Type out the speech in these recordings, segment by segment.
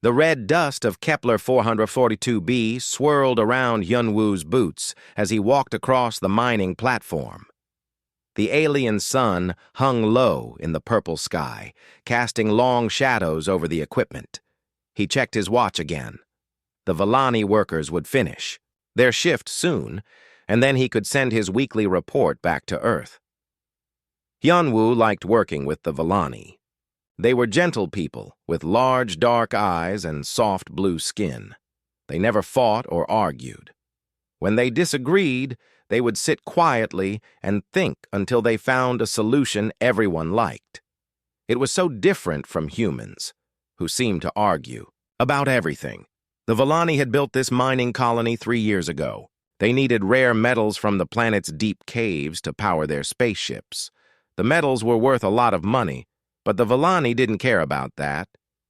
The red dust of Kepler 442b swirled around Hyunwoo's boots as he walked across the mining platform. The alien sun hung low in the purple sky, casting long shadows over the equipment. He checked his watch again. The Vellani workers would finish their shift soon, and then he could send his weekly report back to Earth. Hyunwoo liked working with the Vellani. They were gentle people with large dark eyes and soft blue skin. They never fought or argued. When they disagreed, they would sit quietly and think until they found a solution everyone liked. It was so different from humans, who seemed to argue about everything. The Vellani had built this mining colony 3 years ago. They needed rare metals from the planet's deep caves to power their spaceships. The metals were worth a lot of money, but the Vellani didn't care about that.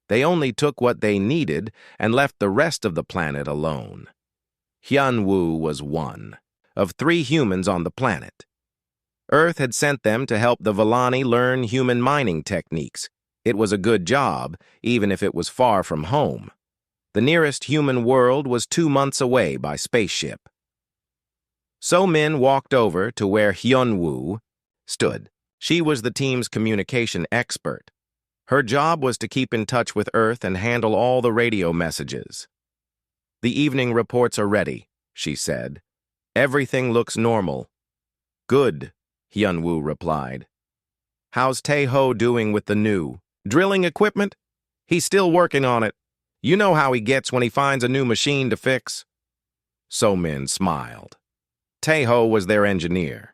They only took what they needed and left the rest of the planet alone. Hyunwoo was one of 3 humans on the planet. Earth had sent them to help the Vellani learn human mining techniques. It was a good job, even if it was far from home. The nearest human world was 2 months away by spaceship. So-min walked over to where Hyunwoo stood. She was the team's communication expert. Her job was to keep in touch with Earth and handle all the radio messages. "The evening reports are ready," she said. "Everything looks normal." "Good," Hyunwoo replied. "How's Tae-ho doing with the new drilling equipment?" "He's still working on it. You know how he gets when he finds a new machine to fix." So-min smiled. Tae-ho was their engineer.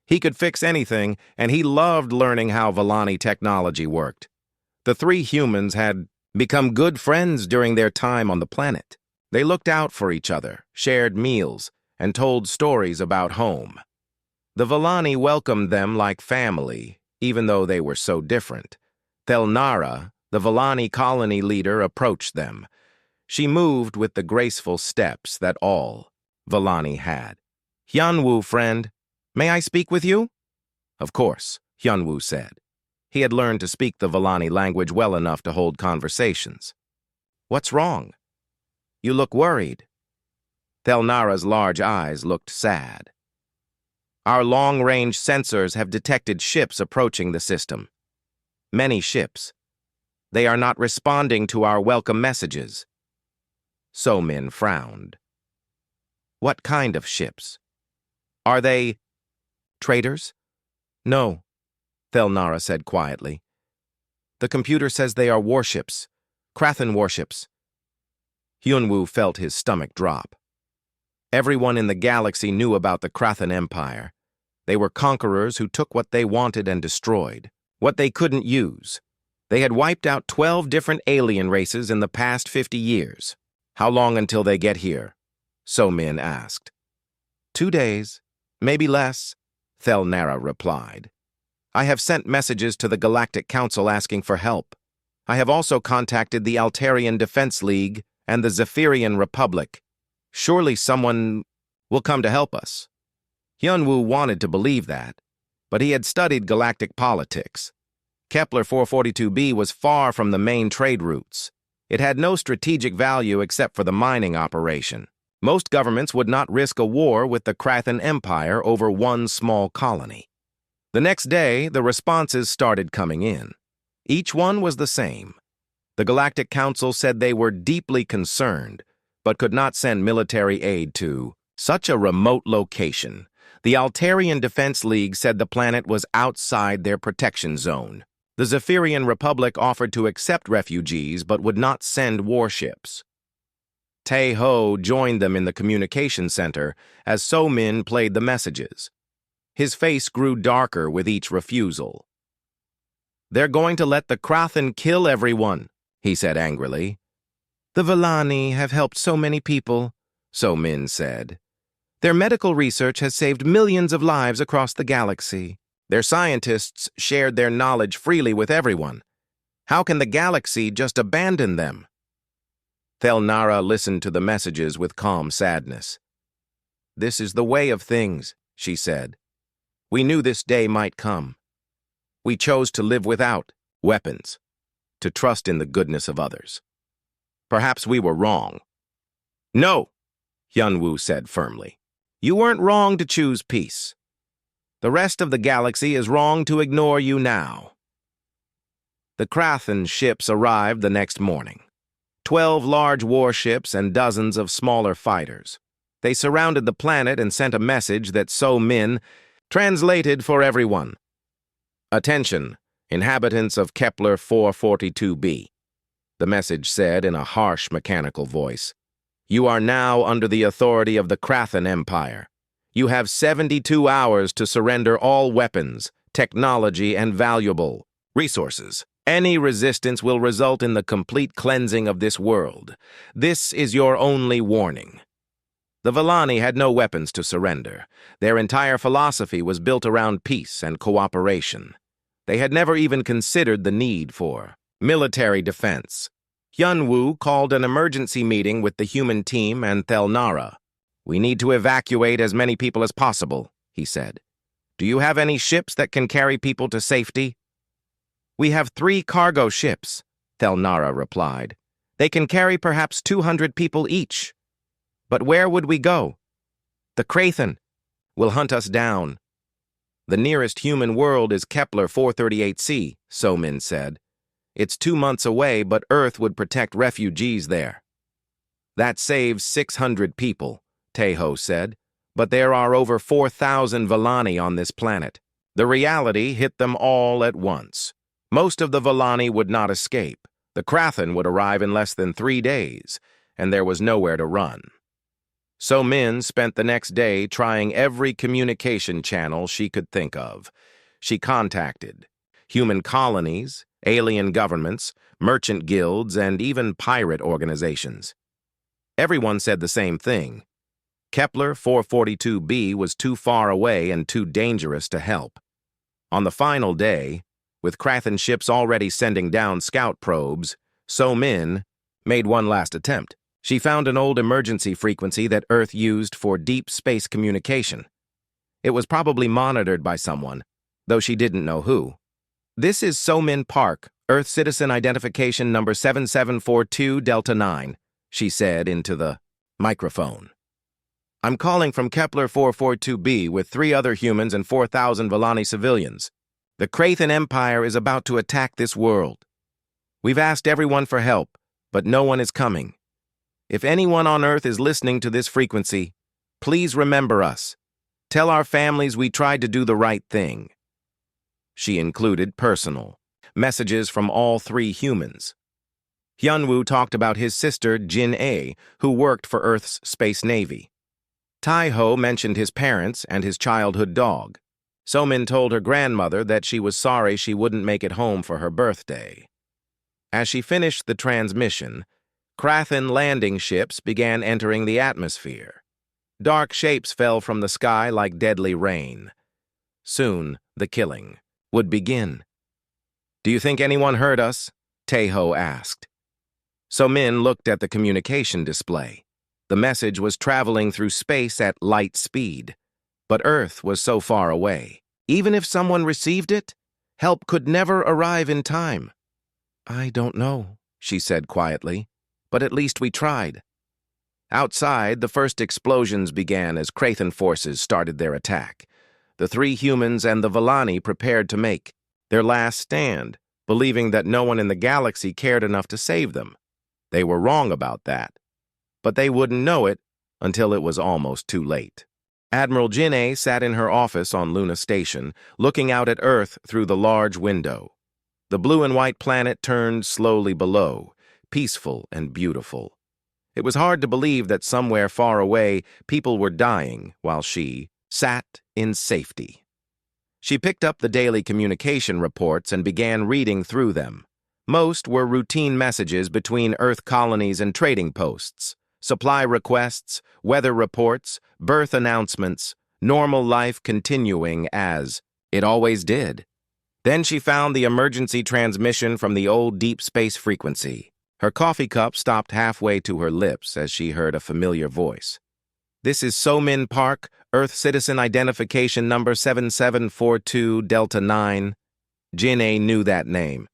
He could fix anything, and he loved learning how Vellani technology worked. The 3 humans had become good friends during their time on the planet. They looked out for each other, shared meals, and told stories about home. The Vellani welcomed them like family, even though they were so different. Thelnara, the Vellani colony leader, approached them. She moved with the graceful steps that all Vellani had. "Hyunwoo, friend, may I speak with you?" "Of course," Hyunwoo said. He had learned to speak the Vellani language well enough to hold conversations. "What's wrong? You look worried." Thelnara's large eyes looked sad. "Our long-range sensors have detected ships approaching the system. Many ships. They are not responding to our welcome messages." So-min frowned. "What kind of ships? Are they traders?" "No," Thelnara said quietly. "The computer says they are warships, Krathen warships." Hyunwoo felt his stomach drop. Everyone in the galaxy knew about the Krathen Empire. They were conquerors who took what they wanted and destroyed what they couldn't use. They had wiped out 12 different alien races in the past 50 years. "How long until they get here?" So-min asked. 2 days, maybe less," Thelnara replied. "I have sent messages to the Galactic Council asking for help. I have also contacted the Altarian Defense League and the Zephyrian Republic. Surely someone will come to help us." Hyunwoo wanted to believe that, but he had studied galactic politics. Kepler 442b was far from the main trade routes. It had no strategic value except for the mining operation. Most governments would not risk a war with the Krathen Empire over one small colony. The next day, the responses started coming in. Each one was the same. The Galactic Council said they were deeply concerned, but could not send military aid to such a remote location. The Altarian Defense League said the planet was outside their protection zone. The Zephyrian Republic offered to accept refugees but would not send warships. Tae-ho joined them in the communication center as So-min played the messages. His face grew darker with each refusal. "They're going to let the Krathen kill everyone," he said angrily. "The Vellani have helped so many people," So-min said. "Their medical research has saved millions of lives across the galaxy. Their scientists shared their knowledge freely with everyone. How can the galaxy just abandon them?" Thelnara listened to the messages with calm sadness. "This is the way of things," she said. "We knew this day might come. We chose to live without weapons, to trust in the goodness of others." Perhaps we were wrong. No, Hyunwoo said firmly. You weren't wrong to choose peace. The rest of the galaxy is wrong to ignore you now. The Krathen ships arrived the next morning. 12 large warships and dozens of smaller fighters. They surrounded the planet and sent a message that So-Min translated for everyone. Attention, inhabitants of Kepler 442b. The message said in a harsh mechanical voice. You are now under the authority of the Krathen Empire. You have 72 hours to surrender all weapons, technology, and valuable resources. Any resistance will result in the complete cleansing of this world. This is your only warning. The Vellani had no weapons to surrender. Their entire philosophy was built around peace and cooperation. They had never even considered the need for military defense. Hyunwoo called an emergency meeting with the human team and Thelnara. We need to evacuate as many people as possible, he said. Do you have any ships that can carry people to safety? We have 3 cargo ships, Thelnara replied. They can carry perhaps 200 people each. But where would we go? The Krathen will hunt us down. The nearest human world is Kepler 438c, So-Min said. It's 2 months away, but Earth would protect refugees there. That saves 600 people, Taeho said, but there are over 4,000 Vellani on this planet. The reality hit them all at once. Most of the Vellani would not escape. The Krathen would arrive in less than 3 days, and there was nowhere to run. So-Min spent the next day trying every communication channel she could think of. She contacted human colonies, alien governments, merchant guilds, and even pirate organizations. Everyone said the same thing. Kepler 442b was too far away and too dangerous to help. On the final day, with Krathen ships already sending down scout probes, So-Min made one last attempt. She found an old emergency frequency that Earth used for deep space communication. It was probably monitored by someone, though she didn't know who. This is So-Min Park, Earth Citizen Identification number 7742 Delta 9, she said into the microphone. I'm calling from Kepler 442b with 3 other humans and 4,000 Vellani civilians. The Krathen Empire is about to attack this world. We've asked everyone for help, but no one is coming. If anyone on Earth is listening to this frequency, please remember us. Tell our families we tried to do the right thing. She included personal messages from all 3 humans. Hyunwoo talked about his sister, Jin-A, who worked for Earth's Space Navy. Taeho mentioned his parents and his childhood dog. So-Min told her grandmother that she was sorry she wouldn't make it home for her birthday. As she finished the transmission, Krathen landing ships began entering the atmosphere. Dark shapes fell from the sky like deadly rain. Soon, the killing would begin. Do you think anyone heard us? Taeho asked. So-Min looked at the communication display. The message was traveling through space at light speed, but Earth was so far away. Even if someone received it, help could never arrive in time. I don't know, she said quietly. But at least we tried. Outside, the first explosions began as Krathen forces started their attack. The 3 humans and the Vellani prepared to make their last stand, believing that no one in the galaxy cared enough to save them. They were wrong about that, but they wouldn't know it until it was almost too late. Admiral Jin-A sat in her office on Luna Station, looking out at Earth through the large window. The blue and white planet turned slowly below, peaceful and beautiful. It was hard to believe that somewhere far away, people were dying while she sat in safety. She picked up the daily communication reports and began reading through them. Most were routine messages between Earth colonies and trading posts, supply requests, weather reports, birth announcements, normal life continuing as it always did. Then she found the emergency transmission from the old deep space frequency. Her coffee cup stopped halfway to her lips as she heard a familiar voice. This is So-Min Park, Earth Citizen Identification number 7742 Delta 9. Jin-A knew that name.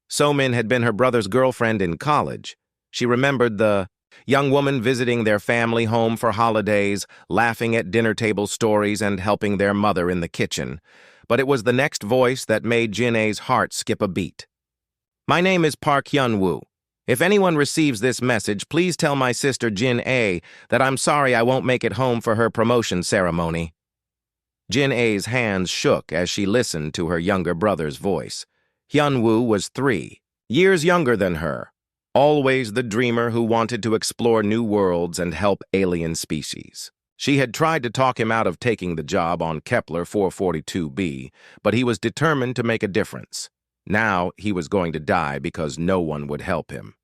So-Min had been her brother's girlfriend in college. She remembered the young woman visiting their family home for holidays, laughing at dinner table stories and helping their mother in the kitchen. But it was the next voice that made Jin-A's heart skip a beat. "My name is Park Hyun-woo. If anyone receives this message, please tell my sister Jin-A that I'm sorry I won't make it home for her promotion ceremony." Jin-A's hands shook as she listened to her younger brother's voice. Hyun-woo was 3 years younger than her, always the dreamer who wanted to explore new worlds and help alien species. She had tried to talk him out of taking the job on Kepler 442b, but he was determined to make a difference. Now he was going to die because no one would help him.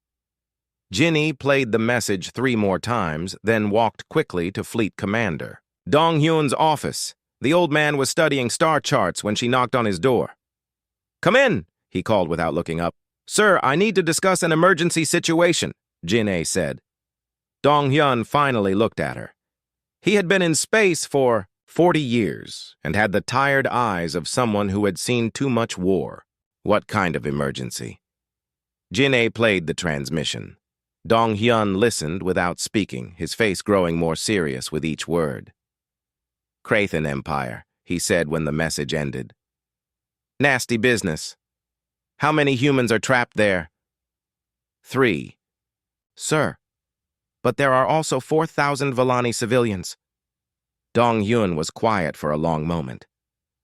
Jinny played the message 3 more times, then walked quickly to Fleet Commander Dong-hyun's office. The old man was studying star charts when she knocked on his door. "Come in," he called without looking up. "Sir, I need to discuss an emergency situation," Jin-A said. Dong-hyun finally looked at her. He had been in space for 40 years and had the tired eyes of someone who had seen too much war. What kind of emergency? Jin-A played the transmission. Dong-hyun listened without speaking, his face growing more serious with each word. "Krathen Empire," he said when the message ended. "Nasty business. How many humans are trapped there?" 3. "Sir, but there are also 4,000 Vellani civilians." Dong-hyun was quiet for a long moment.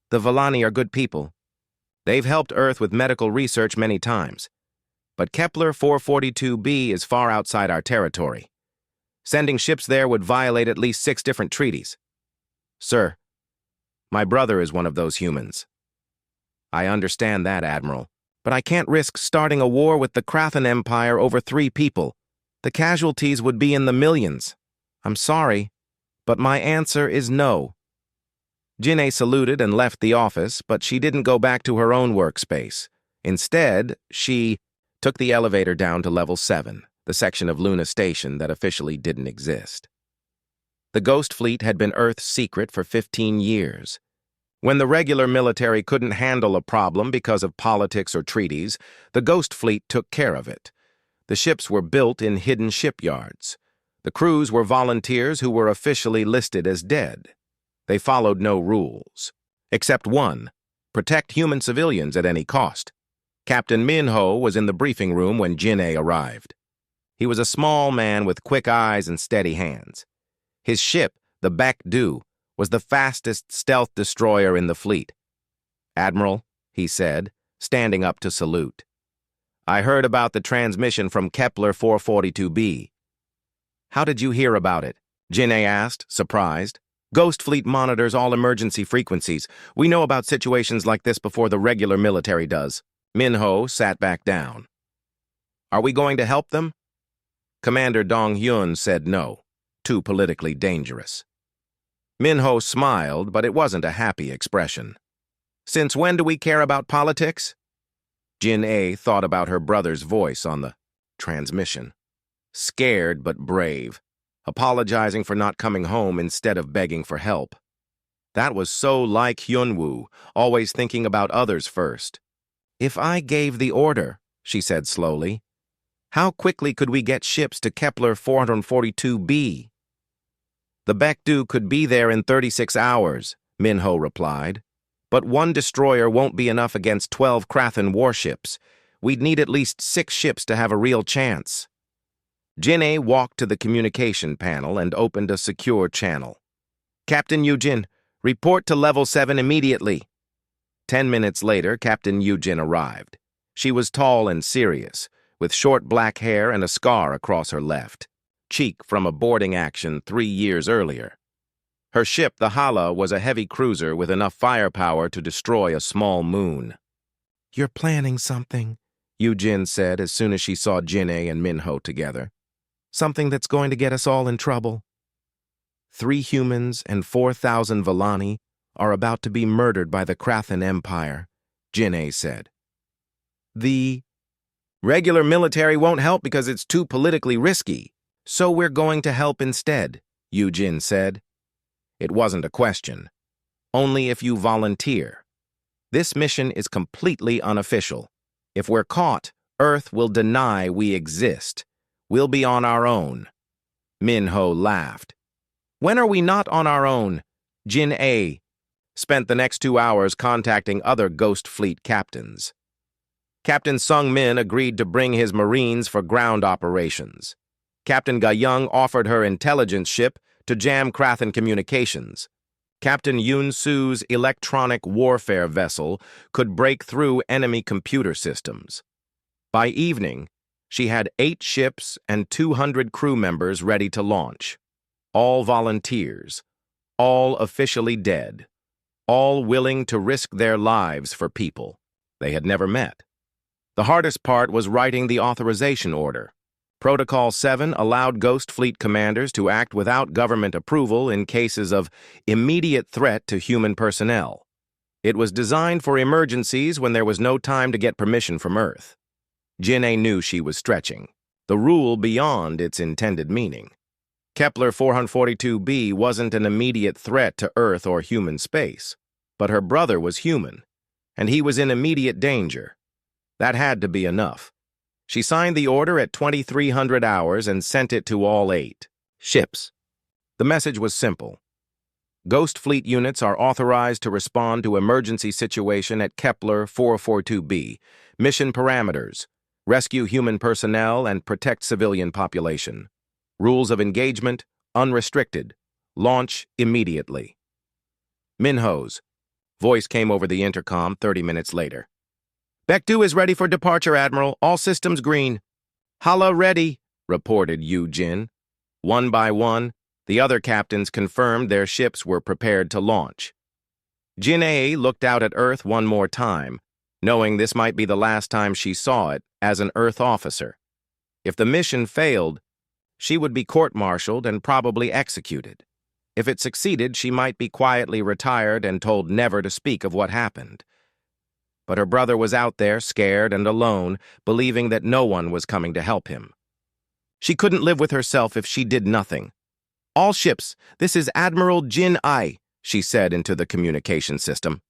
"The Vellani are good people. They've helped Earth with medical research many times. But Kepler 442b is far outside our territory. Sending ships there would violate at least 6 different treaties. Sir, my brother is one of those humans." "I understand that, Admiral, but I can't risk starting a war with the Krathen Empire over 3 people. The casualties would be in the millions. I'm sorry, but my answer is no." Jin-A saluted and left the office, but she didn't go back to her own workspace. Instead, she took the elevator down to level 7, the section of Luna Station that officially didn't exist. The Ghost Fleet had been Earth's secret for 15 years. When the regular military couldn't handle a problem because of politics or treaties, the Ghost Fleet took care of it. The ships were built in hidden shipyards. The crews were volunteers who were officially listed as dead. They followed no rules, except one: protect human civilians at any cost. Captain Min-ho was in the briefing room when Jin-A arrived. He was a small man with quick eyes and steady hands. His ship, the Baek-du, was the fastest stealth destroyer in the fleet. "Admiral," he said, standing up to salute. "I heard about the transmission from Kepler 442b. "How did you hear about it?" Jin-A asked, surprised. "Ghost Fleet monitors all emergency frequencies. We know about situations like this before the regular military does." Min-ho sat back down. "Are we going to help them?" Commander Dong-hyun said no. Too politically dangerous. Min-ho smiled, but it wasn't a happy expression. "Since when do we care about politics?" Jin-A thought about her brother's voice on the transmission. Scared but brave, apologizing for not coming home instead of begging for help. That was so like Hyun-woo, always thinking about others first. "If I gave the order," she said slowly, "how quickly could we get ships to Kepler 442b? "The Baek-du could be there in 36 hours, Min-ho replied. "But one destroyer won't be enough against 12 Krathen warships. We'd need at least 6 ships to have a real chance." Jin-A walked to the communication panel and opened a secure channel. "Captain Yujin, report to level 7 immediately." 10 minutes later, Captain Yujin arrived. She was tall and serious, with short black hair and a scar across her left cheek from a boarding action 3 years earlier. Her ship, the Hala, was a heavy cruiser with enough firepower to destroy a small moon. "You're planning something," Yujin said as soon as she saw Jin-A and Min-ho together. "Something that's going to get us all in trouble." 3 humans and 4,000 Vellani are about to be murdered by the Krathen Empire, Jin-A said. "The regular military won't help because it's too politically risky, so we're going to help instead," Yujin said. "It wasn't a question. Only if you volunteer. This mission is completely unofficial. If we're caught, Earth will deny we exist. We'll be on our own. Min-ho laughed. When are we not on our own? Jin-A spent the next 2 hours contacting other Ghost Fleet captains. Captain Sung-min agreed to bring his Marines for ground operations. Captain Ga-young offered her intelligence ship to jam Krathen communications. Captain Yoon-su's electronic warfare vessel could break through enemy computer systems. By evening, she had 8 ships and 200 crew members ready to launch. All volunteers, all officially dead, all willing to risk their lives for people they had never met. The hardest part was writing the authorization order. Protocol 7 allowed Ghost Fleet commanders to act without government approval in cases of immediate threat to human personnel. It was designed for emergencies when there was no time to get permission from Earth. Jin-A knew she was stretching the rule beyond its intended meaning. Kepler 442b wasn't an immediate threat to Earth or human space, but her brother was human, and he was in immediate danger. That had to be enough. She signed the order at 2300 hours and sent it to all 8 ships. The message was simple. Ghost Fleet units are authorized to respond to emergency situation at Kepler 442b. Mission parameters: rescue human personnel and protect civilian population. Rules of engagement: unrestricted. Launch immediately. Min-ho's voice came over the intercom 30 minutes later. Baekdu is ready for departure, Admiral. All systems green. Hala ready, reported Yu Jin. One by one, the other captains confirmed their ships were prepared to launch. Jin-A looked out at Earth one more time, knowing this might be the last time she saw it as an Earth officer. If the mission failed, she would be court-martialed and probably executed. If it succeeded, she might be quietly retired and told never to speak of what happened. But her brother was out there, scared and alone, believing that no one was coming to help him. She couldn't live with herself if she did nothing. All ships, this is Admiral Jin-A, she said into the communication system.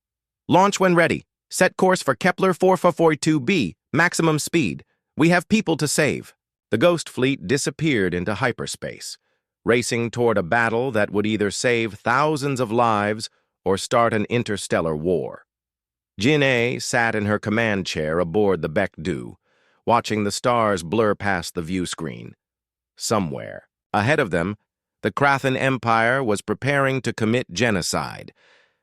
Launch when ready. Set course for Kepler 442b, maximum speed. We have people to save. The Ghost Fleet disappeared into hyperspace, racing toward a battle that would either save thousands of lives or start an interstellar war. Jin-A sat in her command chair aboard the Baekdu, watching the stars blur past the view screen. Somewhere, ahead of them, the Krathen Empire was preparing to commit genocide.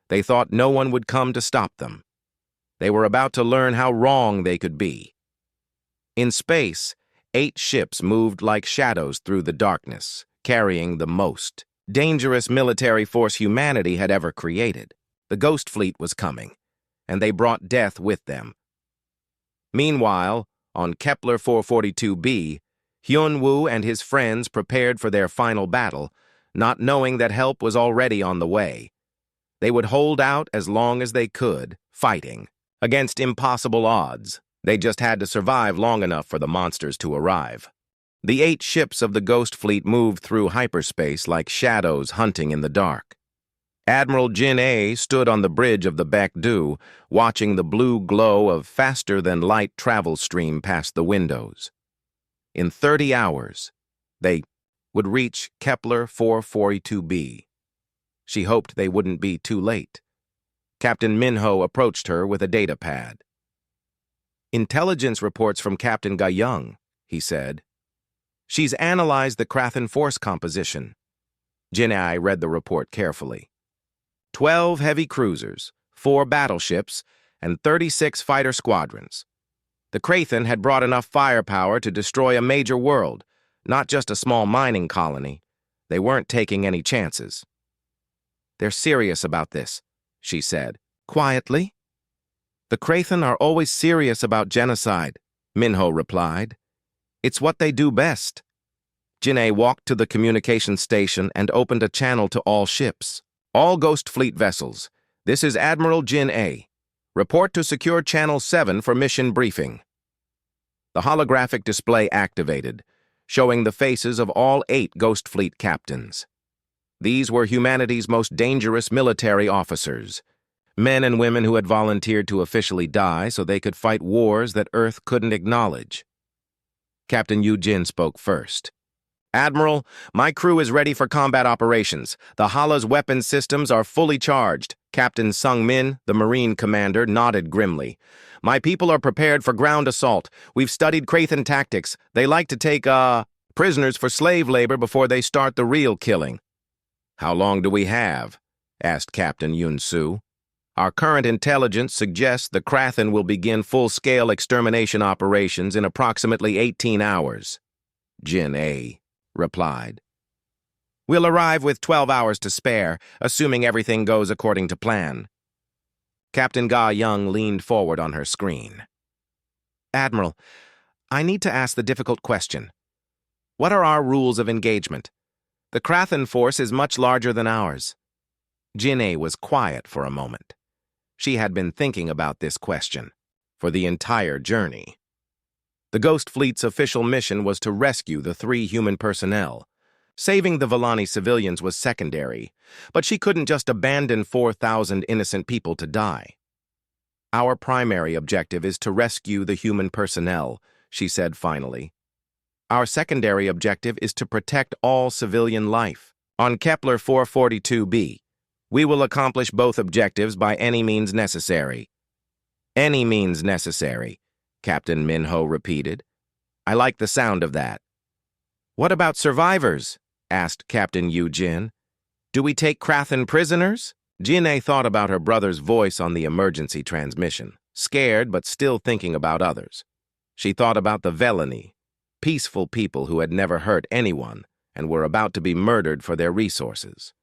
They thought no one would come to stop them. They were about to learn how wrong they could be. In space, 8 ships moved like shadows through the darkness, carrying the most dangerous military force humanity had ever created. The Ghost Fleet was coming, and they brought death with them. Meanwhile, on Kepler 442b, Hyun-woo and his friends prepared for their final battle, not knowing that help was already on the way. They would hold out as long as they could, fighting against impossible odds. They just had to survive long enough for the monsters to arrive. The 8 ships of the Ghost Fleet moved through hyperspace like shadows hunting in the dark. Admiral Jin-A stood on the bridge of the Baekdu, watching the blue glow of faster-than-light travel stream past the windows. In 30 hours, they would reach Kepler 442b. She hoped they wouldn't be too late. Captain Min-ho approached her with a data pad. Intelligence reports from Captain Ga-young, he said. She's analyzed the Krathen force composition. Jin-A read the report carefully. 12 heavy cruisers, 4 battleships, and 36 fighter squadrons. The Krathen had brought enough firepower to destroy a major world, not just a small mining colony. They weren't taking any chances. They're serious about this, she said, quietly. The Krathen are always serious about genocide, Min-ho replied. It's what they do best. Jin-A walked to the communication station and opened a channel to all ships. All Ghost Fleet vessels, this is Admiral Jin-A. Report to Secure Channel 7 for mission briefing. The holographic display activated, showing the faces of all 8 Ghost Fleet captains. These were humanity's most dangerous military officers, men and women who had volunteered to officially die so they could fight wars that Earth couldn't acknowledge. Captain Yu-jin spoke first. Admiral, my crew is ready for combat operations. The Hala's weapons systems are fully charged. Captain Sung-min, the Marine commander, nodded grimly. My people are prepared for ground assault. We've studied Krathan tactics. They like to take, prisoners for slave labor before they start the real killing. How long do we have? Asked Captain Yun-su. Our current intelligence suggests the Krathan will begin full-scale extermination operations in approximately 18 hours. Jin-A replied. We'll arrive with 12 hours to spare, assuming everything goes according to plan. Captain Ga-young leaned forward on her screen. Admiral, I need to ask the difficult question. What are our rules of engagement? The Krathan force is much larger than ours. Jin-A was quiet for a moment. She had been thinking about this question for the entire journey. The Ghost Fleet's official mission was to rescue the 3 human personnel. Saving the Vellani civilians was secondary, but she couldn't just abandon 4,000 innocent people to die. Our primary objective is to rescue the human personnel, she said finally. Our secondary objective is to protect all civilian life. On Kepler 442b, we will accomplish both objectives by any means necessary. Any means necessary, Captain Minho repeated. I like the sound of that. What about survivors? Asked Captain Yu-jin. Do we take Krathan prisoners? Jin-A thought about her brother's voice on the emergency transmission, scared but still thinking about others. She thought about the Vellani, peaceful people who had never hurt anyone and were about to be murdered for their resources.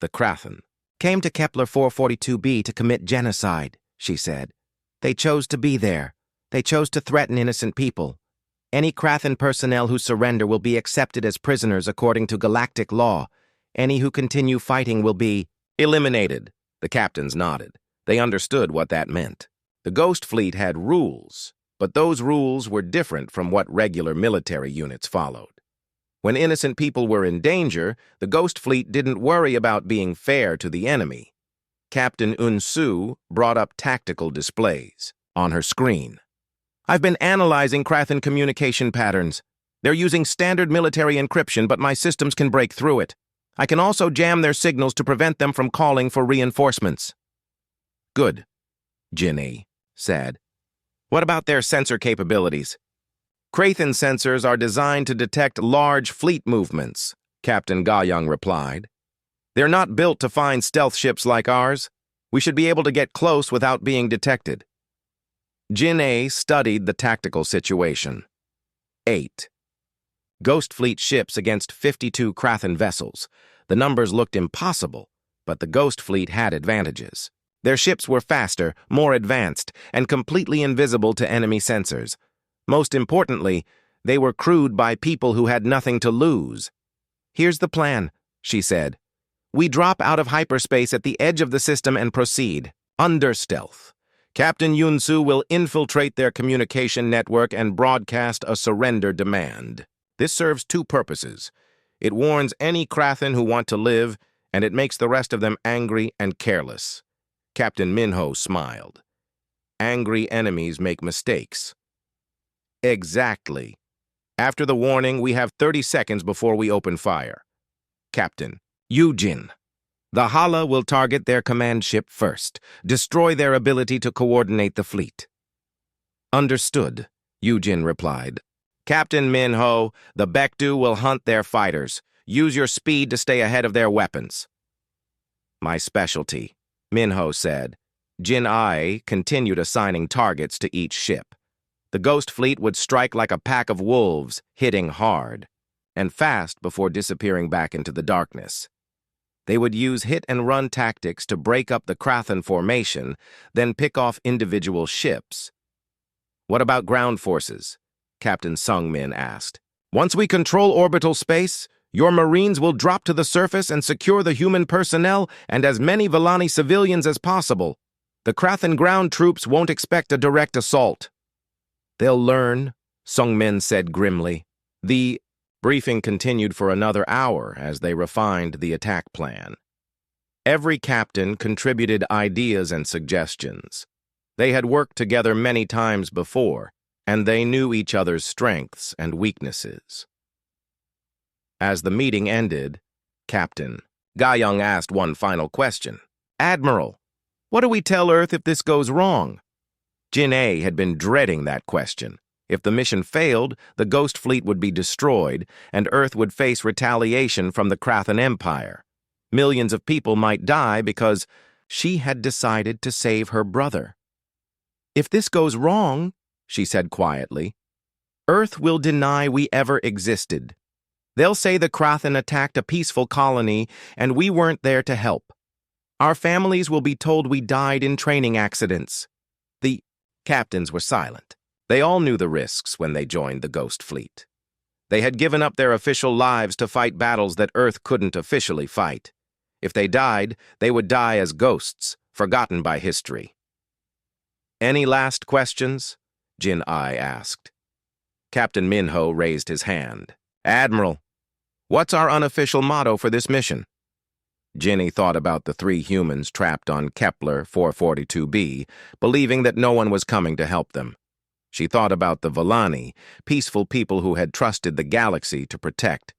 The Krathan came to Kepler 442b to commit genocide, she said. They chose to be there. They chose to threaten innocent people. Any Krathan personnel who surrender will be accepted as prisoners according to galactic law. Any who continue fighting will be eliminated. The captains nodded. They understood what that meant. The Ghost Fleet had rules, but those rules were different from what regular military units followed. When innocent people were in danger, the Ghost Fleet didn't worry about being fair to the enemy. Captain Un-su brought up tactical displays on her screen. I've been analyzing Krathan communication patterns. They're using standard military encryption, but my systems can break through it. I can also jam their signals to prevent them from calling for reinforcements. Good, Jin-A said. What about their sensor capabilities? Krathan sensors are designed to detect large fleet movements, Captain Ga-young replied. They're not built to find stealth ships like ours. We should be able to get close without being detected. Jin-A studied the tactical situation. 8. Ghost Fleet ships against 52 Krathan vessels. The numbers looked impossible, but the Ghost Fleet had advantages. Their ships were faster, more advanced, and completely invisible to enemy sensors. Most importantly, they were crewed by people who had nothing to lose. Here's the plan, she said. We drop out of hyperspace at the edge of the system and proceed, under stealth. Captain Yun-su will infiltrate their communication network and broadcast a surrender demand. This serves 2 purposes. It warns any Krathan who want to live, and it makes the rest of them angry and careless. Captain Minho smiled. Angry enemies make mistakes. Exactly. After the warning, we have 30 seconds before we open fire. Captain Yu-jin. The Hala will target their command ship first, destroy their ability to coordinate the fleet. Understood, Yu-jin replied. Captain Minho, the Baekdu will hunt their fighters. Use your speed to stay ahead of their weapons. My specialty, Minho said. Jin-A continued assigning targets to each ship. The Ghost Fleet would strike like a pack of wolves, hitting hard and fast before disappearing back into the darkness. They would use hit-and-run tactics to break up the Krathan formation, then pick off individual ships. What about ground forces? Captain Sung-min asked. Once we control orbital space, your Marines will drop to the surface and secure the human personnel and as many Vellani civilians as possible. The Krathan ground troops won't expect a direct assault. They'll learn, Sung-min said grimly. The briefing continued for another hour as they refined the attack plan. Every captain contributed ideas and suggestions. They had worked together many times before, and they knew each other's strengths and weaknesses. As the meeting ended, Captain Ga-young asked one final question. "Admiral, what do we tell Earth if this goes wrong?" Jin-A had been dreading that question. If the mission failed, the Ghost Fleet would be destroyed, and Earth would face retaliation from the Krathan Empire. Millions of people might die because she had decided to save her brother. "If this goes wrong," she said quietly, "Earth will deny we ever existed. They'll say the Krathan attacked a peaceful colony and we weren't there to help. Our families will be told we died in training accidents." The captains were silent. They all knew the risks when they joined the Ghost Fleet. They had given up their official lives to fight battles that Earth couldn't officially fight. If they died, they would die as ghosts, forgotten by history. "Any last questions?" Jin-A asked. Captain Minho raised his hand. "Admiral, what's our unofficial motto for this mission?" Ginny thought about the 3 humans trapped on Kepler 442b, believing that no one was coming to help them. She thought about the Villani, peaceful people who had trusted the galaxy to protect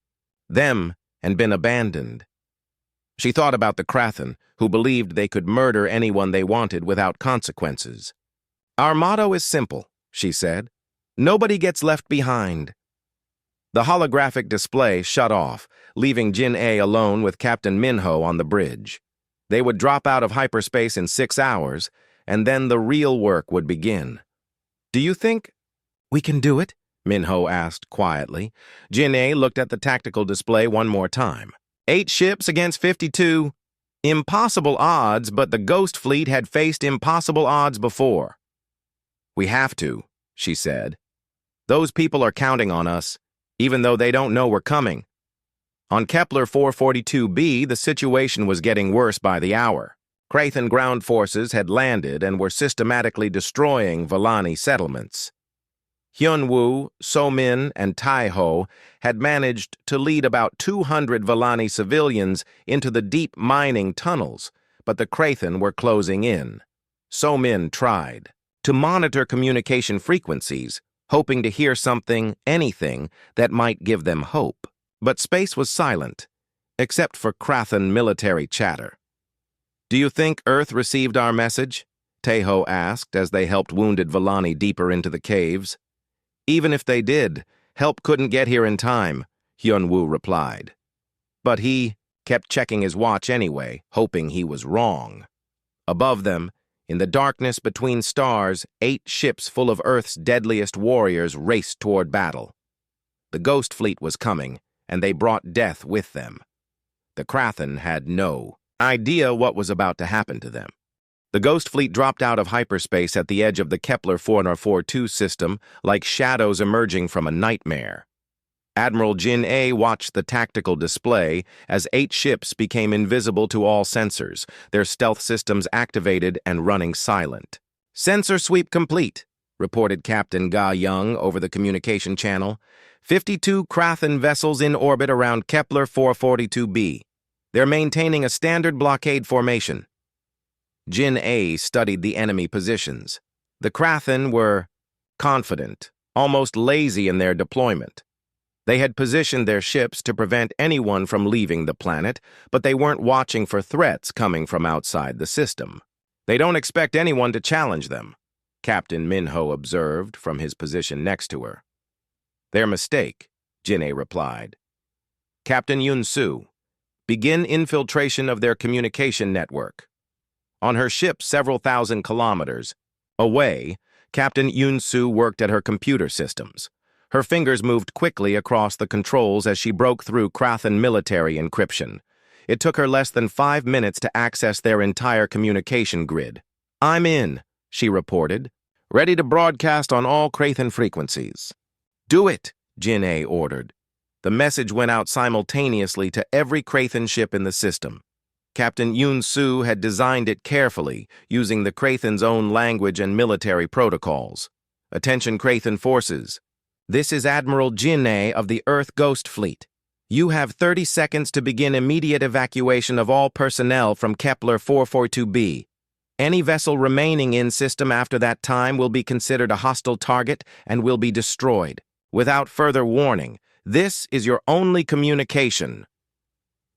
them and been abandoned. She thought about the Krathan, who believed they could murder anyone they wanted without consequences. "Our motto is simple," she said. "Nobody gets left behind." The holographic display shut off, leaving Jin-A alone with Captain Minho on the bridge. They would drop out of hyperspace in 6 hours, and then the real work would begin. "Do you think we can do it?" Minho asked quietly. Jin-A looked at the tactical display one more time. 8 ships against 52. Impossible odds, but the Ghost Fleet had faced impossible odds before. "We have to," she said. "Those people are counting on us, even though they don't know we're coming." On Kepler 442b, the situation was getting worse by the hour. Krathan ground forces had landed and were systematically destroying Villani settlements. Hyunwoo, So-min, and Tai-ho had managed to lead about 200 Villani civilians into the deep mining tunnels, but the Krathan were closing in. So-min tried to monitor communication frequencies, hoping to hear something, anything, that might give them hope. But space was silent, except for Krathan military chatter. "Do you think Earth received our message?" Tai-ho asked as they helped wounded Villani deeper into the caves. "Even if they did, help couldn't get here in time," Hyunwoo replied. But he kept checking his watch anyway, hoping he was wrong. Above them, in the darkness between stars, 8 ships full of Earth's deadliest warriors raced toward battle. The Ghost Fleet was coming, and they brought death with them. The Krathan had no idea what was about to happen to them. The Ghost Fleet dropped out of hyperspace at the edge of the Kepler 442 system like shadows emerging from a nightmare. Admiral Jin-A watched the tactical display as 8 ships became invisible to all sensors, their stealth systems activated and running silent. "Sensor sweep complete," reported Captain Ga-young over the communication channel. 52 Krathan vessels in orbit around Kepler 442b. They're maintaining a standard blockade formation. Jin-A studied the enemy positions. The Krathan were confident, almost lazy in their deployment. They had positioned their ships to prevent anyone from leaving the planet, but they weren't watching for threats coming from outside the system. "They don't expect anyone to challenge them," Captain Minho observed from his position next to her. "Their mistake," Jin-A replied. "Captain Yun-soo, begin infiltration of their communication network." On her ship several thousand kilometers away, Captain Yun-soo worked at her computer systems. Her fingers moved quickly across the controls as she broke through Krathan military encryption. It took her less than 5 minutes to access their entire communication grid. "I'm in," she reported, "ready to broadcast on all Krathan frequencies." "Do it," Jin-A ordered. The message went out simultaneously to every Krathan ship in the system. Captain Yun-soo had designed it carefully, using the Krathan's own language and military protocols. "Attention Krathan forces. This is Admiral Jin-A of the Earth Ghost Fleet. You have 30 seconds to begin immediate evacuation of all personnel from Kepler 442b. Any vessel remaining in system after that time will be considered a hostile target and will be destroyed. Without further warning, this is your only communication.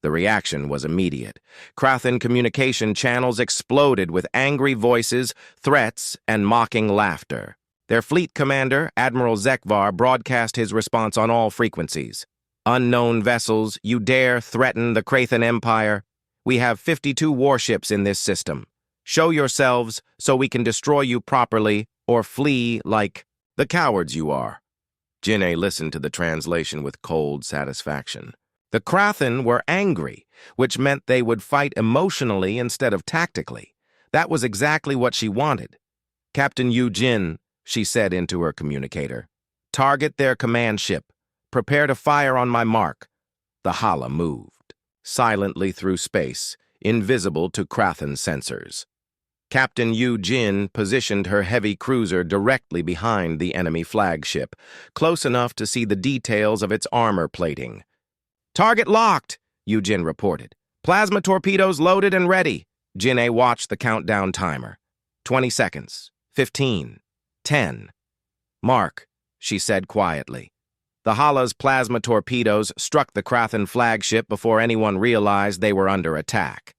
The reaction was immediate. Krathan communication channels exploded with angry voices, threats, and mocking laughter. Their fleet commander, Admiral Zekvar, broadcast his response on all frequencies. Unknown vessels, you dare threaten the Krathan Empire? We have 52 warships in this system. Show yourselves so we can destroy you properly, or flee like the cowards you are. Jin'e listened to the translation with cold satisfaction. The Krathan were angry, which meant they would fight emotionally instead of tactically. That was exactly what she wanted. Captain Yu Jin, she said into her communicator, target their command ship. Prepare to fire on my mark. The Hala moved, silently through space, invisible to Krathan sensors. Captain Yu Jin positioned her heavy cruiser directly behind the enemy flagship, close enough to see the details of its armor plating. Target locked, Yu Jin reported. Plasma torpedoes loaded and ready. Jin'e watched the countdown timer. 20 seconds. 15. 10. Mark, she said quietly. The Hala's plasma torpedoes struck the Krathan flagship before anyone realized they were under attack.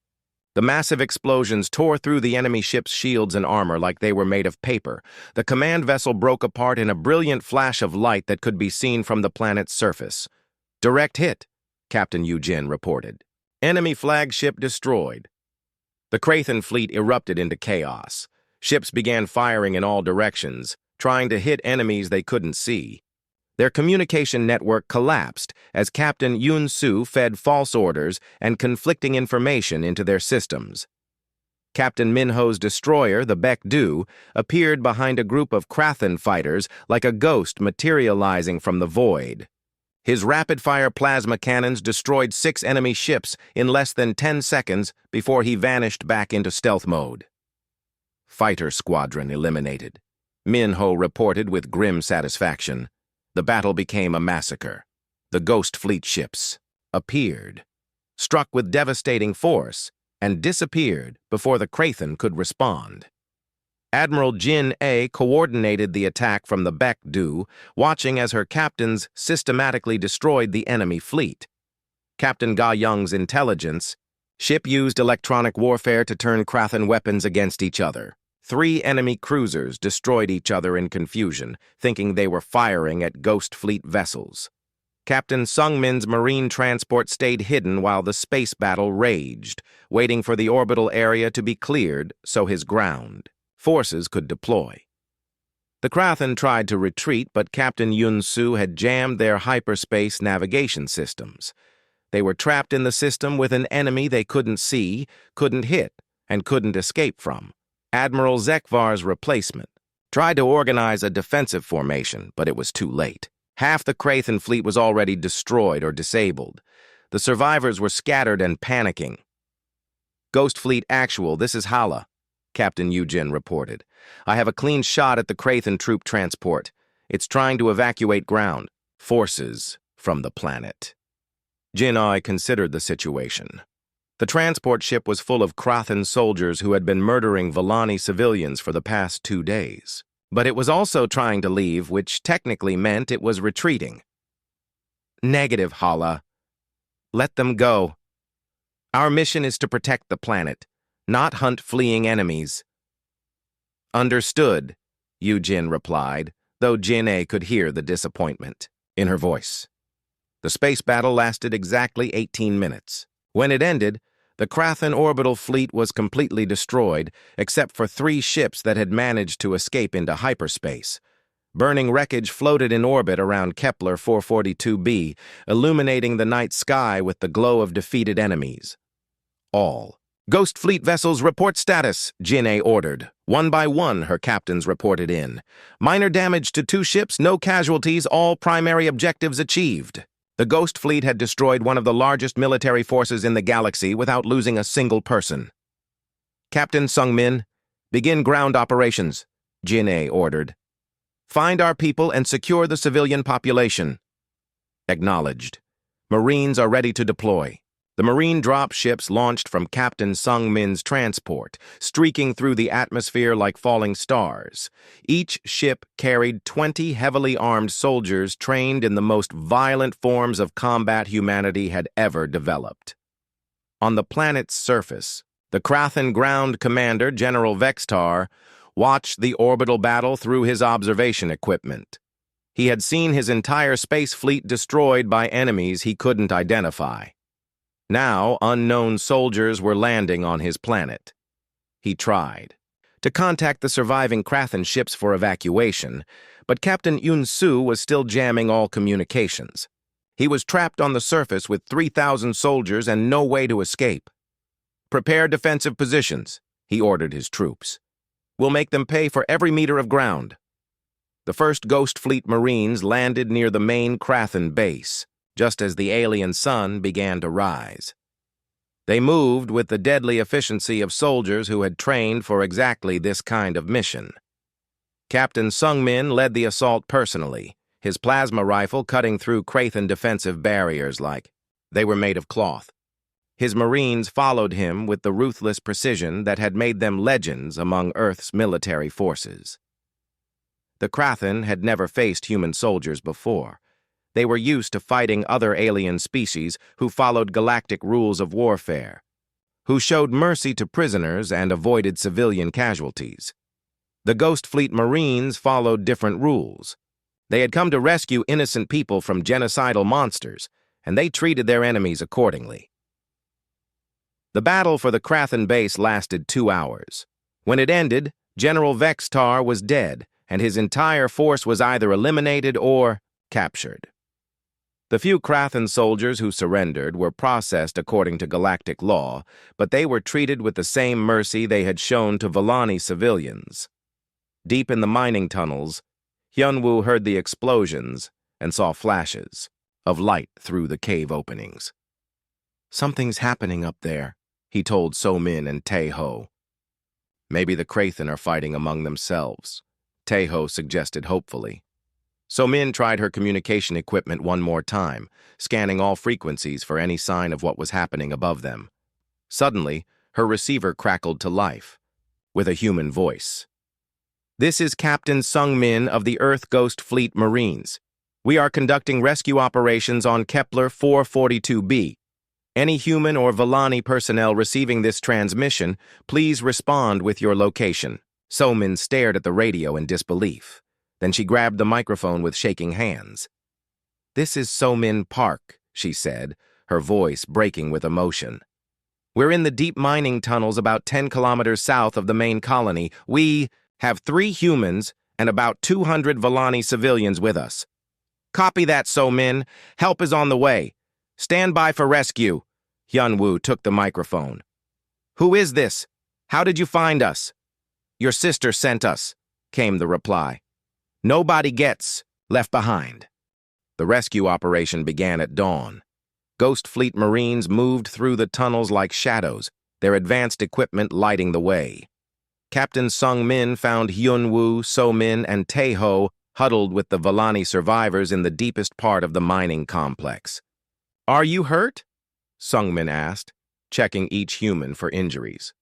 The massive explosions tore through the enemy ship's shields and armor like they were made of paper. The command vessel broke apart in a brilliant flash of light that could be seen from the planet's surface. Direct hit, Captain Yu Jin reported. Enemy flagship destroyed. The Krathan fleet erupted into chaos. Ships began firing in all directions, trying to hit enemies they couldn't see. Their communication network collapsed as Captain Yun Su fed false orders and conflicting information into their systems. Captain Minho's destroyer, the Baek-Du, appeared behind a group of Krathan fighters like a ghost materializing from the void. His rapid-fire plasma cannons destroyed 6 enemy ships in less than 10 seconds before he vanished back into stealth mode. Fighter squadron eliminated, Minho reported with grim satisfaction. The battle became a massacre. The Ghost Fleet ships appeared, struck with devastating force, and disappeared before the Krathan could respond. Admiral Jin A coordinated the attack from the Baek-Du, watching as her captains systematically destroyed the enemy fleet. Captain Ga Young's intelligence, ship used electronic warfare to turn Krathan weapons against each other. 3 enemy cruisers destroyed each other in confusion, thinking they were firing at Ghost Fleet vessels. Captain Sungmin's marine transport stayed hidden while the space battle raged, waiting for the orbital area to be cleared so his ground forces could deploy. The Krathan tried to retreat, but Captain Yun Su had jammed their hyperspace navigation systems. They were trapped in the system with an enemy they couldn't see, couldn't hit, and couldn't escape from. Admiral Zekvar's replacement tried to organize a defensive formation, but it was too late. Half the Krathan fleet was already destroyed or disabled. The survivors were scattered and panicking. Ghost Fleet Actual, this is Hala, Captain Yu Jin reported. I have a clean shot at the Krathan troop transport. It's trying to evacuate ground forces from the planet. Jin'e considered the situation. The transport ship was full of Krathan soldiers who had been murdering Vellani civilians for the past 2 days. But it was also trying to leave, which technically meant it was retreating. Negative, Hala. Let them go. Our mission is to protect the planet, not hunt fleeing enemies. Understood, Yu Jin replied, though Jin'e could hear the disappointment in her voice. The space battle lasted exactly 18 minutes. When it ended, the Krathan orbital fleet was completely destroyed, except for 3 ships that had managed to escape into hyperspace. Burning wreckage floated in orbit around Kepler 442b, illuminating the night sky with the glow of defeated enemies. All Ghost Fleet vessels report status, Jin'e ordered. One by one, her captains reported in. Minor damage to 2 ships, no casualties, all primary objectives achieved. The Ghost Fleet had destroyed one of the largest military forces in the galaxy without losing a single person. Captain Sungmin, begin ground operations, Jin'e ordered. Find our people and secure the civilian population. Acknowledged. Marines are ready to deploy. The Marine dropships launched from Captain Sung Min's transport, streaking through the atmosphere like falling stars. Each ship carried 20 heavily armed soldiers trained in the most violent forms of combat humanity had ever developed. On the planet's surface, the Krathen ground commander, General Vextar, watched the orbital battle through his observation equipment. He had seen his entire space fleet destroyed by enemies he couldn't identify. Now, unknown soldiers were landing on his planet. He tried to contact the surviving Krathen ships for evacuation, but Captain Yun-Su was still jamming all communications. He was trapped on the surface with 3,000 soldiers and no way to escape. "Prepare defensive positions," he ordered his troops. "We'll make them pay for every meter of ground." The first Ghost Fleet Marines landed near the main Krathen base, just as the alien sun began to rise. They moved with the deadly efficiency of soldiers who had trained for exactly this kind of mission. Captain Sung Min led the assault personally, his plasma rifle cutting through Krathen defensive barriers like they were made of cloth. His Marines followed him with the ruthless precision that had made them legends among Earth's military forces. The Krathen had never faced human soldiers before. They were used to fighting other alien species who followed galactic rules of warfare, who showed mercy to prisoners and avoided civilian casualties. The Ghost Fleet Marines followed different rules. They had come to rescue innocent people from genocidal monsters, and they treated their enemies accordingly. The battle for the Krathen base lasted 2 hours. When it ended, General Vextar was dead, and his entire force was either eliminated or captured. The few Krathen soldiers who surrendered were processed according to galactic law, but they were treated with the same mercy they had shown to Volani civilians. Deep in the mining tunnels, Hyunwoo heard the explosions and saw flashes of light through the cave openings. "Something's happening up there," he told So-min and Tae-ho. "Maybe the Krathen are fighting among themselves," Tae-ho suggested hopefully. So-min tried her communication equipment one more time, scanning all frequencies for any sign of what was happening above them. Suddenly, her receiver crackled to life, with a human voice. "This is Captain Sung Min of the Earth Ghost Fleet Marines. We are conducting rescue operations on Kepler 442b. Any human or Volani personnel receiving this transmission, please respond with your location." So-min stared at the radio in disbelief. Then she grabbed the microphone with shaking hands. "This is So-min Park," she said, her voice breaking with emotion. "We're in the deep mining tunnels about 10 kilometers south of the main colony. We have 3 humans and about 200 Volani civilians with us." "Copy that, So-min. Help is on the way. Stand by for rescue." Hyunwoo took the microphone. "Who is this? How did you find us?" "Your sister sent us," came the reply. "Nobody gets left behind." The rescue operation began at dawn. Ghost Fleet Marines moved through the tunnels like shadows, their advanced equipment lighting the way. Captain Sung Min found Hyunwoo, So-min, and Tae-ho huddled with the Volani survivors in the deepest part of the mining complex. "Are you hurt?" Sung Min asked, checking each human for injuries.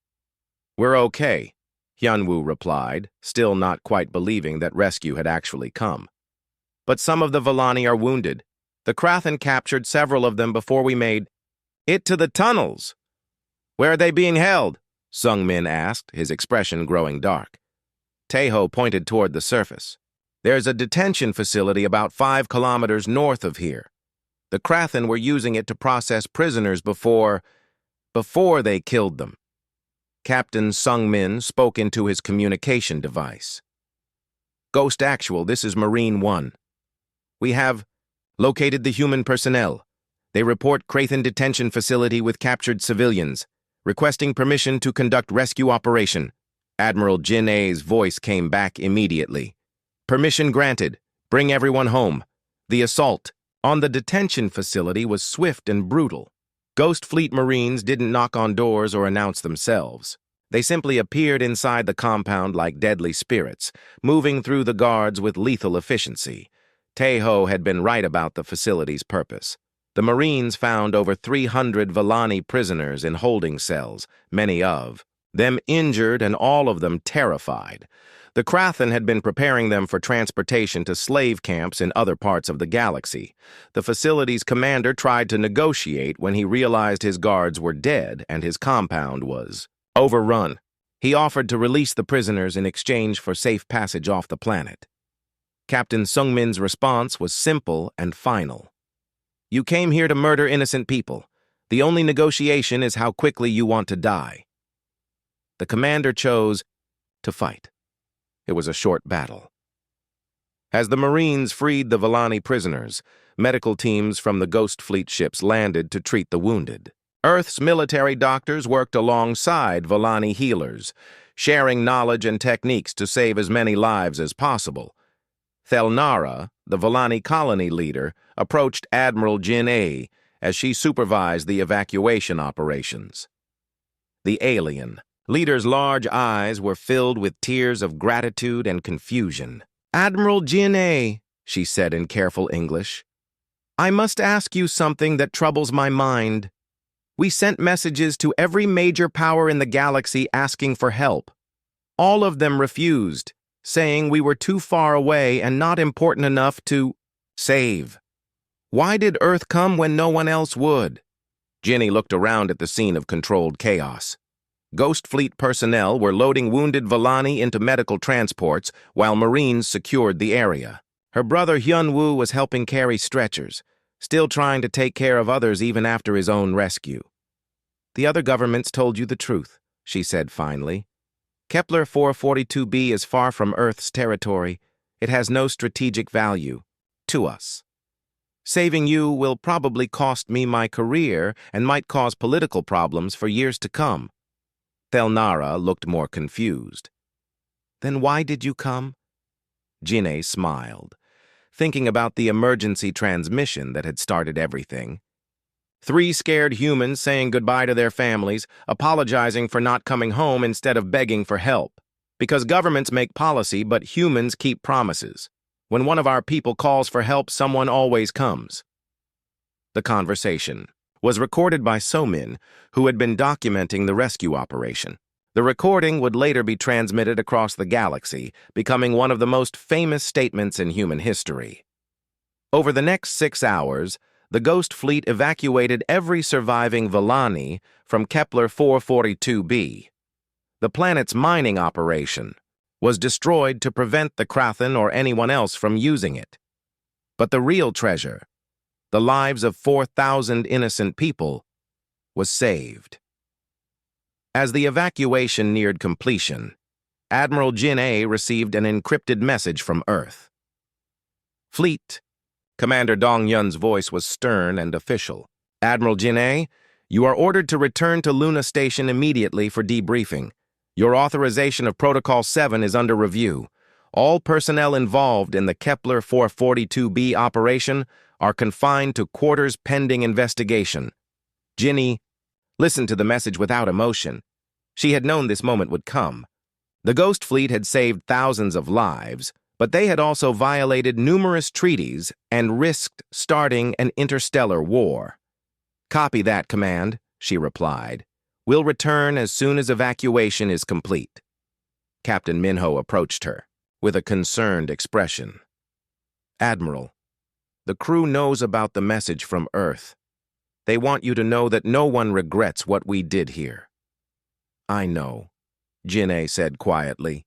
"We're okay," Hyunwoo replied, still not quite believing that rescue had actually come. "But some of the Volani are wounded. The Krathen captured several of them before we made it to the tunnels." "Where are they being held?" Sung Min asked, his expression growing dark. Tae-ho pointed toward the surface. "There's a detention facility about 5 kilometers north of here. The Krathen were using it to process prisoners before they killed them." Captain Sung Min spoke into his communication device. "Ghost Actual, this is Marine 1. We have located the human personnel. They report Krathen detention facility with captured civilians, requesting permission to conduct rescue operation." Admiral Jin A's voice came back immediately. "Permission granted. Bring everyone home." The assault on the detention facility was swift and brutal. Ghost Fleet Marines didn't knock on doors or announce themselves. They simply appeared inside the compound like deadly spirits, moving through the guards with lethal efficiency. Tae-ho had been right about the facility's purpose. The Marines found over 300 Villani prisoners in holding cells, many of them injured and all of them terrified. The Krathen had been preparing them for transportation to slave camps in other parts of the galaxy. The facility's commander tried to negotiate when he realized his guards were dead and his compound was overrun. He offered to release the prisoners in exchange for safe passage off the planet. Captain Sungmin's response was simple and final. "You came here to murder innocent people. The only negotiation is how quickly you want to die." The commander chose to fight. It was a short battle. As the Marines freed the Villani prisoners, medical teams from the Ghost Fleet ships landed to treat the wounded. Earth's military doctors worked alongside Villani healers, sharing knowledge and techniques to save as many lives as possible. Thelnara, the Villani colony leader, approached Admiral Jin A as she supervised the evacuation operations. The alien leader's large eyes were filled with tears of gratitude and confusion. "Admiral Jin A," she said in careful English, "I must ask you something that troubles my mind. We sent messages to every major power in the galaxy asking for help. All of them refused, saying we were too far away and not important enough to save. Why did Earth come when no one else would?" Ginny looked around at the scene of controlled chaos. Ghost Fleet personnel were loading wounded Villani into medical transports while Marines secured the area. Her brother Hyunwoo was helping carry stretchers, still trying to take care of others even after his own rescue. "The other governments told you the truth," she said finally. "Kepler 442b is far from Earth's territory. It has no strategic value to us. Saving you will probably cost me my career and might cause political problems for years to come." Thelnara looked more confused. "Then why did you come?" Jinne smiled, thinking about the emergency transmission that had started everything. 3 scared humans saying goodbye to their families, apologizing for not coming home instead of begging for help. Because governments make policy, but humans keep promises. When one of our people calls for help, someone always comes. The conversation was recorded by Somin, who had been documenting the rescue operation. The recording would later be transmitted across the galaxy, becoming one of the most famous statements in human history. Over the next 6 hours, the Ghost Fleet evacuated every surviving Villani from Kepler 442b. The planet's mining operation was destroyed to prevent the Krathen or anyone else from using it. But the real treasure, the lives of 4,000 innocent people, was saved. As the evacuation neared completion, Admiral Jin A received an encrypted message from Earth. "Fleet," Commander Dong Yun's voice was stern and official. "Admiral Jin A, you are ordered to return to Luna Station immediately for debriefing. Your authorization of Protocol 7 is under review. All personnel involved in the Kepler 442b operation are confined to quarters pending investigation." Ginny listened to the message without emotion. She had known this moment would come. The Ghost Fleet had saved thousands of lives, but they had also violated numerous treaties and risked starting an interstellar war. "Copy that, Command," she replied. "We'll return as soon as evacuation is complete." Captain Minho approached her with a concerned expression. "Admiral, the crew knows about the message from Earth. They want you to know that no one regrets what we did here." "I know," Jinne said quietly.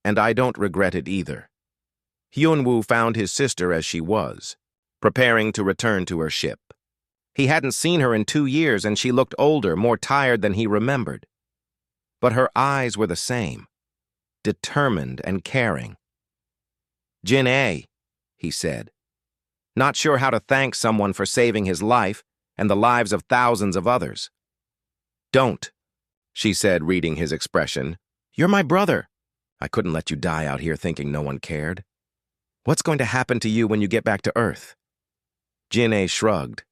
"And I don't regret it either." Hyunwoo found his sister as she was, preparing to return to her ship. He hadn't seen her in 2 years, and she looked older, more tired than he remembered. But her eyes were the same, determined and caring. "Jin-A," he said, "not sure how to thank someone for saving his life and the lives of thousands of others." "Don't," she said, reading his expression. "You're my brother. I couldn't let you die out here thinking no one cared. What's going to happen to you when you get back to Earth?" Jin-A shrugged.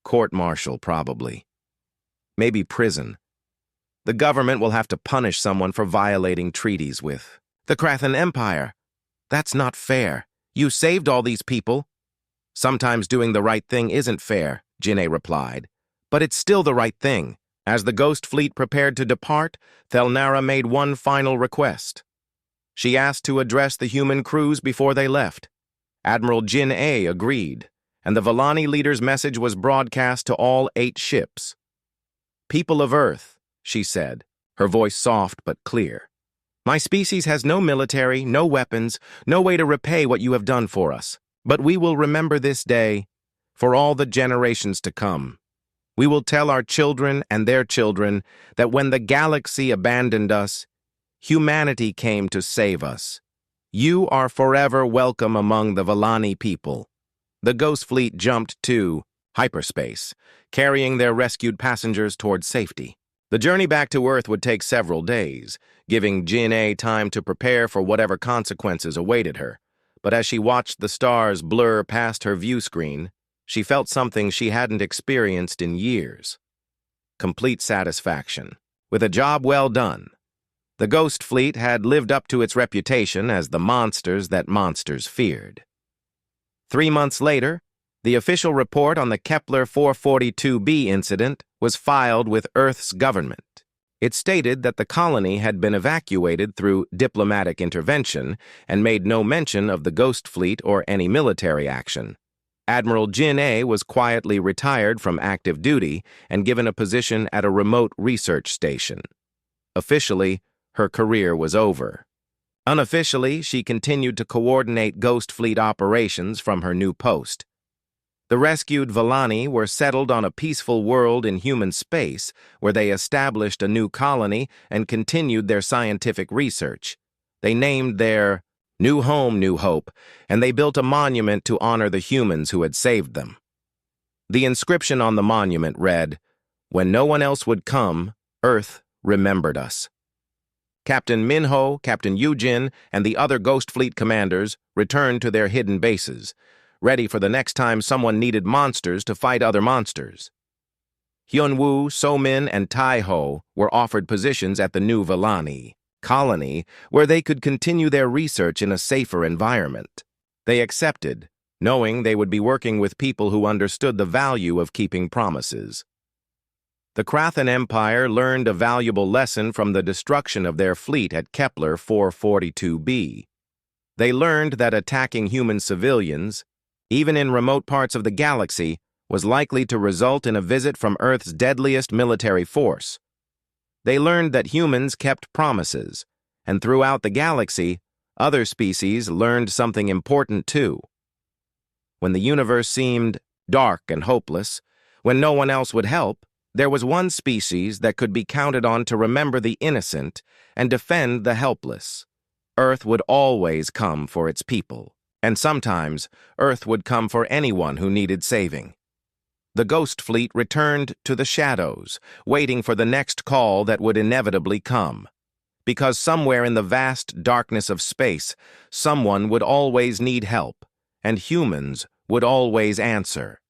"Court-martial, probably. Maybe prison. The government will have to punish someone for violating treaties with the Krathen Empire. That's not fair. You saved all these people." Sometimes doing the right thing isn't fair, Jin'e replied. But it's still the right thing. As the Ghost Fleet prepared to depart, Thelnara made one final request. She asked to address the human crews before they left. Admiral Jin'e agreed, and the Vellani leader's message was broadcast to all 8 ships. "People of Earth," she said, her voice soft but clear. "My species has no military, no weapons, no way to repay what you have done for us. But we will remember this day for all the generations to come. We will tell our children and their children that when the galaxy abandoned us, humanity came to save us. You are forever welcome among the Vellani people." The Ghost Fleet jumped to hyperspace, carrying their rescued passengers toward safety. The journey back to Earth would take several days, giving Jin'e time to prepare for whatever consequences awaited her. But as she watched the stars blur past her view screen, she felt something she hadn't experienced in years. Complete satisfaction. With a job well done. The Ghost Fleet had lived up to its reputation as the monsters that monsters feared. 3 months later, the official report on the Kepler 442b incident was filed with Earth's government. It stated that the colony had been evacuated through diplomatic intervention and made no mention of the Ghost Fleet or any military action. Admiral Jin'e was quietly retired from active duty and given a position at a remote research station. Officially, her career was over. Unofficially, she continued to coordinate Ghost Fleet operations from her new post. The rescued Vellani were settled on a peaceful world in human space where they established a new colony and continued their scientific research. They named their new home New Hope, and they built a monument to honor the humans who had saved them. The inscription on the monument read, "When no one else would come, Earth remembered us." Captain Minho, Captain Yujin, and the other Ghost Fleet commanders returned to their hidden bases, ready for the next time someone needed monsters to fight other monsters. Hyunwoo, Somin, and Taiho were offered positions at the new Vellani colony where they could continue their research in a safer environment. They accepted, knowing they would be working with people who understood the value of keeping promises. The Krathan Empire learned a valuable lesson from the destruction of their fleet at Kepler 442b. They learned that attacking human civilians, even in remote parts of the galaxy, was likely to result in a visit from Earth's deadliest military force. They learned that humans kept promises, and throughout the galaxy, other species learned something important too. When the universe seemed dark and hopeless, when no one else would help, there was one species that could be counted on to remember the innocent and defend the helpless. Earth would always come for its people, and sometimes Earth would come for anyone who needed saving. The Ghost Fleet returned to the shadows, waiting for the next call that would inevitably come. Because somewhere in the vast darkness of space, someone would always need help, and humans would always answer.